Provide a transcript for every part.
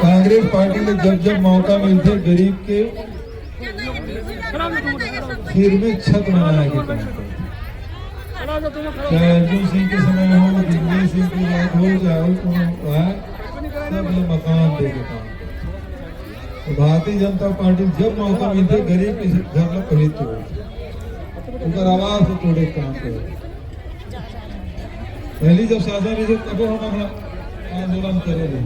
Congress party में जब जब मौका मिलते गरीब के सिर में छत बनाने के काम चाहे अर्जुन सिंह के समय हो, दिग्विजय सिंह की बात हो, चाहे सब ये मकान दे के काम। तो भारतीय जनता पार्टी जब मौका मिलते गरीब के घर में पहले तोड़े, उनका आवाज से तोड़े काम करे। पहली जब शासन में तब हम आंदोलन करे रहे,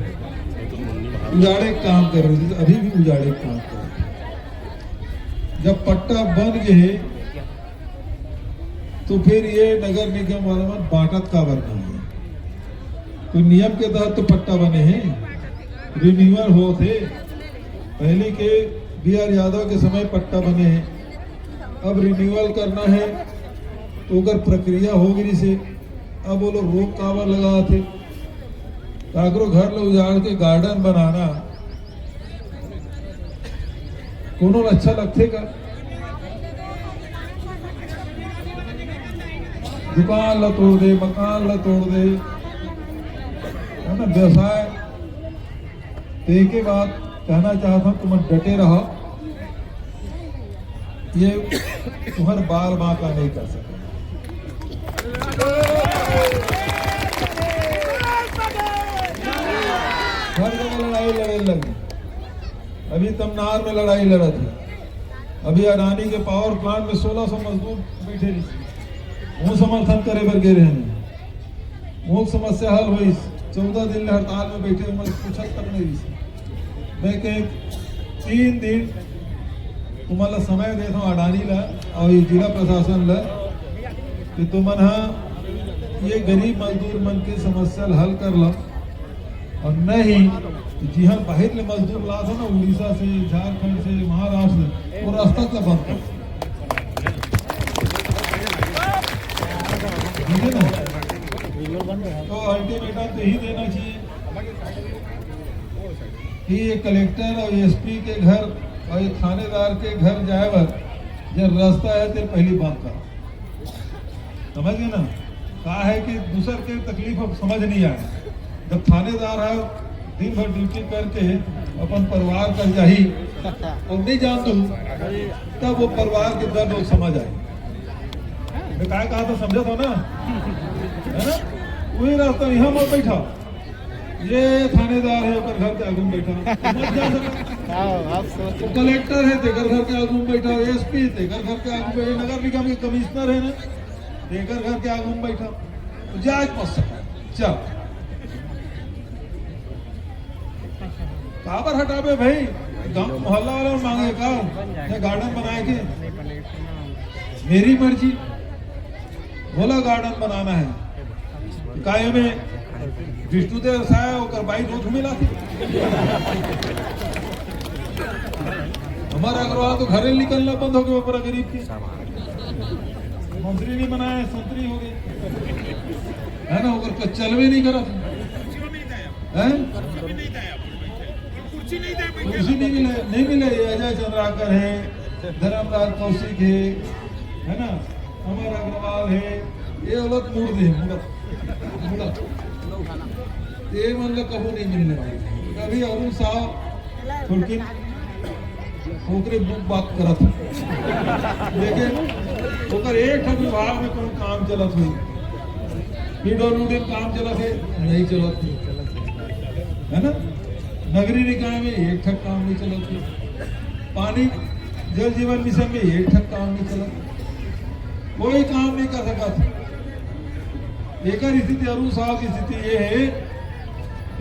उजाड़े काम कर रहे थे, अभी भी उजाड़े काम कर रहे। जब पट्टा बन गए तो फिर ये नगर निगम वाला मन बांटत का बना है। तो नियम के तहत तो पट्टा बने हैं, रिन्यूअल हो थे। पहले के BR यादव के समय पट्टा बने हैं, अब रिन्यूअल करना है तो अगर प्रक्रिया होगी से अब वो लोग रोक कावर लगा थे। काकरो घर ले उजाड़ के गार्डन बनाना कोनो अच्छा लगते का? दुकान ला तोड़ दे, मकान ला तोड़ दे, है ना, व्यवसाय। एक ही बात कहना चाहता हूं, तुम डटे रहो, ये तुम्हारे बाल बांका नहीं कर सकते। हर जगह लड़ाई लड़ने लगी। अभी तमनार में लड़ाई लड़ा थी, अभी अडानी के पावर प्लांट में 1600 मजदूर बैठे रही, वो समर्थन करे पर गिरे हैं। वो समस्या हल हुई, 14 दिन हड़ताल में बैठे, पूछा तक नहीं रही। मैं कह 3 दिन तुम्हारा समय देता हूँ अडानी ला और ये जिला प्रशासन ला कि तुम ये गरीब मजदूर मन की समस्या हल कर लो। और नहीं जी हाँ, बाहर ले मजदूर ला था ना, उड़ीसा से, झारखंड से, महाराष्ट्र से, वो रास्ता का बंद कर, ठीक है ना। तो अल्टीमेटम तो यही देना चाहिए कि ये कलेक्टर और SP के घर और ये थानेदार के घर जाए बर जब रास्ता है तो पहली बंद कर, समझ गए ना। कहा है कि दूसर के तकलीफ अब समझ नहीं आए। जब थानेदार है दिन भर ड्यूटी करके अपन परिवार कर जाही और नहीं जान दू, तब वो परिवार के दर्द लोग समझ आए। मैं कहा तो समझा था ना, है ना। वही रास्ता यहाँ मत बैठा, ये थानेदार है घर के आगू में बैठा, तो कलेक्टर है घर के आगू में बैठा, SP घर के आगू में, नगर निगम के कमिश्नर है ना घर के आगू में बैठा, तो जाए मत सका। चल काबर हटावे भाई, गांव मोहल्ला वाला मांगे का गार्डन बनाए के, मेरी मर्जी बोला गार्डन बनाना है काय में विष्णुदेव साया होकर बाई रोज मिला थी। हमारा अग्रवाल तो घर निकलना बंद हो गया पूरा गरीब की। मंत्री नहीं बनाए, संतरी हो गए, है ना, होकर चल भी नहीं करा, कुर्सी नहीं मिले। अजय चंद्राकर है, धर्मराज कौशिक है ना, अमर अग्रवाल है, ये अलग मूड दे मुड़त ये मतलब कबू नहीं मिलने वाली। अभी अरुण साहब थोड़ी ओकरे बुक बात करत, लेकिन ओकर एक विभाग में कोई काम चलत हुई, PWD काम चलत है नहीं चलत है ना। नगरी निकाय में एक ठक काम नहीं चलत है, पानी जल जीवन मिशन में एक ठक काम नहीं चलत, कोई काम नहीं कर सका था। एक स्थिति अरुण साहब की स्थिति ये है,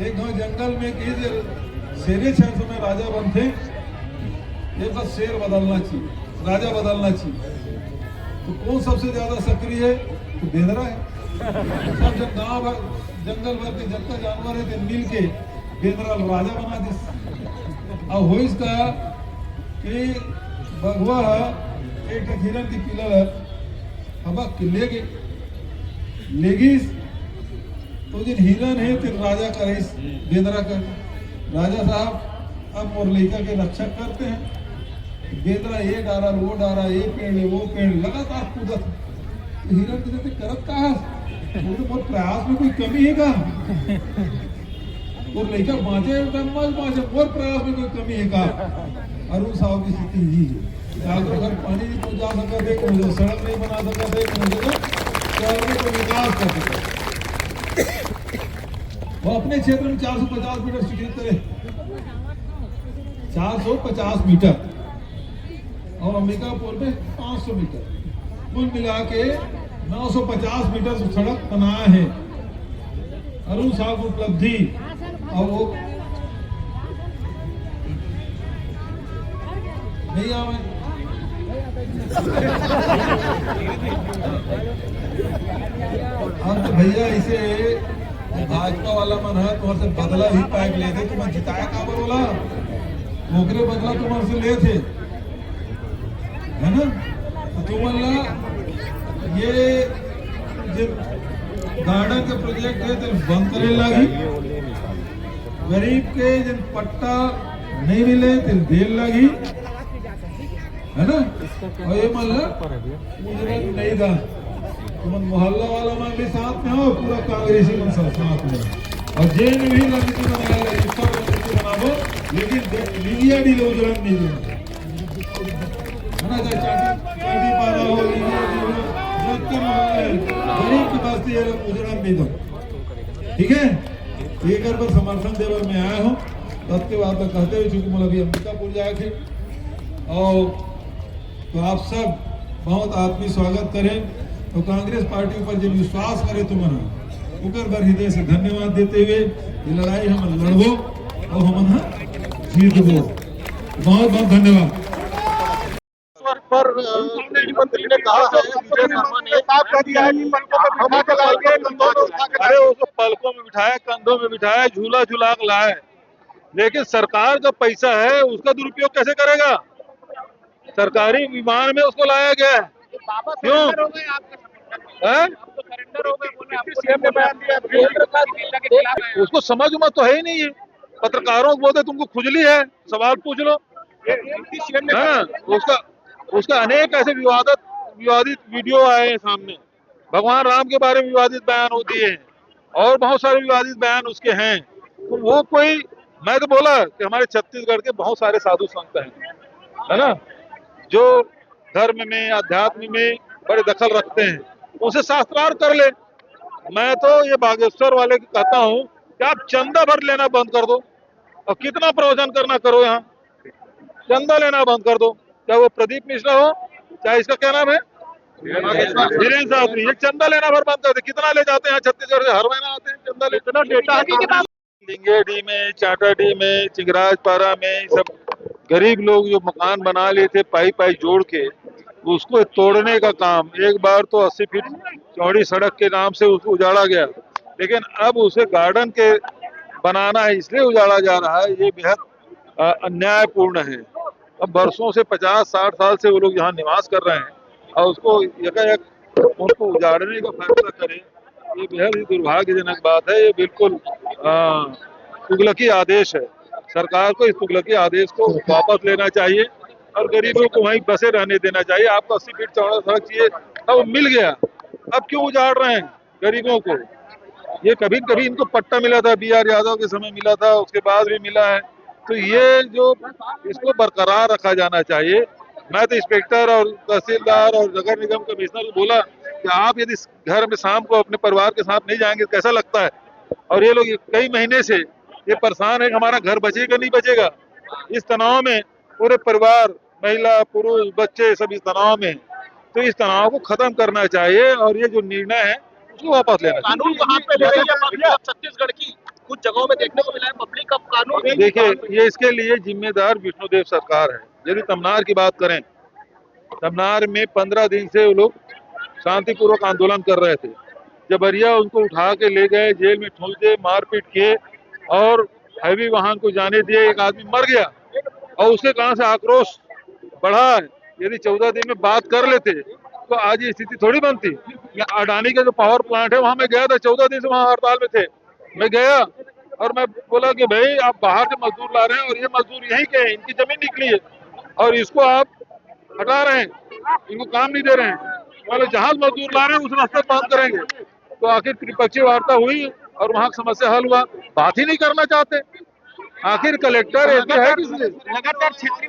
एक गांव जंगल में शेरे छह समय राजा बनते, ये बस शेर बदलना चाहिए, राजा बदलना चाहिए। तो कौन सबसे ज्यादा सक्रिय है? तो बेदरा है। सब जब गांव जंगल भर के जनता जानवर है तो मिल के बेदरा राजा बना दे। अब हो इसका कि बगवा एक हिरन की पिलर अब लेगी तो जिन हिरन है फिर राजा का रईस बेदरा का राजा साहब अब मुरलिका के रक्षक करते हैं। बेदरा ये डारा वो डारा, ये पेड़ वो पेड़ लगातार कूदत, हिरन की करत कहा मोर प्रयास में कोई कमी है का? और लड़का बाँचे मोर प्रयास में कोई कमी है का? अरुण साहब की स्थिति ही है। घर पानी नहीं पहुंचा सका थे, मुझे सड़क नहीं बना सका थे, मुझे शहर को विकास कर सके। वो अपने क्षेत्र में 450 मीटर स्वीकृत करे, 450 मीटर, और अंबिकापुर में 500 मीटर, कुल मिला के 950 मीटर सड़क बनाया है। अरुण साहब की उपलब्धि। और वो भैया हम तो भैया इसे भाजपा वाला मन है तुम्हारे से बदला ही पाइप ले थे, तुम्हें जिताया का बोला ओकरे बदला तुम्हारे से ले थे, है ना? तो तुम्हारा ये जो गार्डन के प्रोजेक्ट है तो बंद करे लगी, गरीब के जन पट्टा नहीं मिले तो देर लगी, है ना? और ये मतलब नहीं था, तुम मोहल्ला वाला में भी साथ में हो, पूरा कांग्रेसी मन साथ में, और जेन भी रणनीति बनाया सब रणनीति बनाबो, लेकिन लीलिया डी लोग जलन नहीं देना, है ना? चाटी चाटी पारा हो, गरीब के पास ये उजड़न नहीं दो, ठीक है? एक पर समर्थन देवर में आया हूँ, तब के बाद कहते हुए चूंकि मतलब अंबिकापुर जाए थे, और तो आप सब बहुत आत्मीय स्वागत करें, तो कांग्रेस पार्टी ऊपर जो विश्वास करे तुम्हारा उकर बर हृदय से धन्यवाद देते हुए ये लड़ाई हम लड़बो और हम जीतबो। बहुत बहुत धन्यवाद। पर मंत्री ने कहा है, विजय शर्मा ने साफ कर दिया है कि पलकों पे बिठा के लाएंगे, कंधों में उठा के, अरे उसको पलकों में बिठाया, कंधों में बिठाया, झूला झूला के लाए, लेकिन सरकार का पैसा है उसका दुरुपयोग कैसे करेगा? सरकारी विमान में उसको लाया गया है, क्यों? उसको समझ में तो है ही नहीं है। पत्रकारों को बोलते तुमको खुजली है, सवाल पूछ लो, उसका उसका अनेक ऐसे विवादित वीडियो आए हैं सामने, भगवान राम के बारे में विवादित बयान होती है और बहुत सारे विवादित बयान उसके हैं। तो वो कोई, मैं तो बोला कि हमारे छत्तीसगढ़ के बहुत सारे साधु संत हैं, है ना, जो धर्म में अध्यात्म में बड़े दखल रखते हैं, उसे शास्त्रार्थ कर ले। मैं तो ये बागेश्वर वाले को कहता हूँ कि आप चंदा भर लेना बंद कर दो, और कितना प्रवचन करना करो, यहाँ चंदा लेना बंद कर दो, चाहे वो प्रदीप मिश्रा हो, चाहे इसका क्या नाम है धीरेन्द्र साहब, ये चंदा लेना भर बंद कर दे। कितना ले जाते हैं छत्तीसगढ़ से, हर महीना आते हैं चंदा ले, इतना डेटा लिंगेडी में, चाटाडी में, चिंगराजपारा में, सब गरीब लोग जो मकान बना लिए थे पाई जोड़ के, उसको तोड़ने का काम, एक बार तो 80 फीट चौड़ी सड़क के नाम से उसको उजाड़ा गया, लेकिन अब उसे गार्डन के बनाना है इसलिए उजाड़ा जा रहा है। ये बेहद अन्यायपूर्ण है। अब बरसों से 50-60 साल से वो लोग यहाँ निवास कर रहे हैं, और उसको एकाएक उनको उजाड़ने का फैसला करें, ये बेहद ही दुर्भाग्यजनक बात है। ये बिल्कुल तुगलकी आदेश है। सरकार को इस तुगलकी आदेश को वापस लेना चाहिए और गरीबों को वहीं बसे रहने देना चाहिए। आपको 80 फीट चौड़ा सड़क चाहिए था, वो मिल गया, अब क्यों उजाड़ रहे हैं गरीबों को? ये कभी कभी इनको पट्टा मिला था, BR यादव के समय मिला था, उसके बाद भी मिला है, तो ये जो इसको बरकरार रखा जाना चाहिए। मैं तो इंस्पेक्टर और तहसीलदार और नगर निगम कमिश्नर को बोला कि आप यदि घर में शाम को अपने परिवार के साथ नहीं जाएंगे कैसा लगता है? और ये लोग कई महीने से ये परेशान है कि हमारा घर बचेगा नहीं बचेगा। इस तनाव में पूरे परिवार, महिला पुरुष बच्चे सब इस तनाव में, तो इस तनाव को खत्म करना चाहिए और ये जो निर्णय है उसको वापस लेना चाहिए। कानून कहाँ पे ले रही है पब्लिक? अब छत्तीसगढ़ की कुछ जगहों में देखने को मिला है पब्लिक अब कानून, देखिए ये इसके लिए जिम्मेदार विष्णुदेव सरकार है। यदि तमनार की बात करें, तमनार में 15 दिन से वो लोग शांतिपूर्वक आंदोलन कर रहे थे, जबरिया उनको उठा के ले गए, जेल में ठूंस दिए, मारपीट किए और हैवी वाहन को जाने दिए, एक आदमी मर गया और उसके कारण से आक्रोश बढ़ा है। यदि 14 दिन में बात कर लेते तो आज ये स्थिति थोड़ी बनती। अडानी का जो पावर प्लांट है वहां मैं गया था, 14 दिन से वहां हड़ताल में थे, मैं गया और मैं बोला कि भाई आप बाहर से मजदूर ला रहे हैं और ये मजदूर यहीं के हैं, इनकी जमीन निकली है और इसको आप हटा रहे हैं, इनको काम नहीं दे रहे हैं, वाले जहाज मजदूर ला रहे हैं उस रास्ते बंद करेंगे। तो आखिर त्रिपक्षीय वार्ता हुई और वहां समस्या हल हुआ, बात ही नहीं करना चाहते। आखिर कलेक्टर ऐसे है किस लिए? लगातार क्षेत्रीय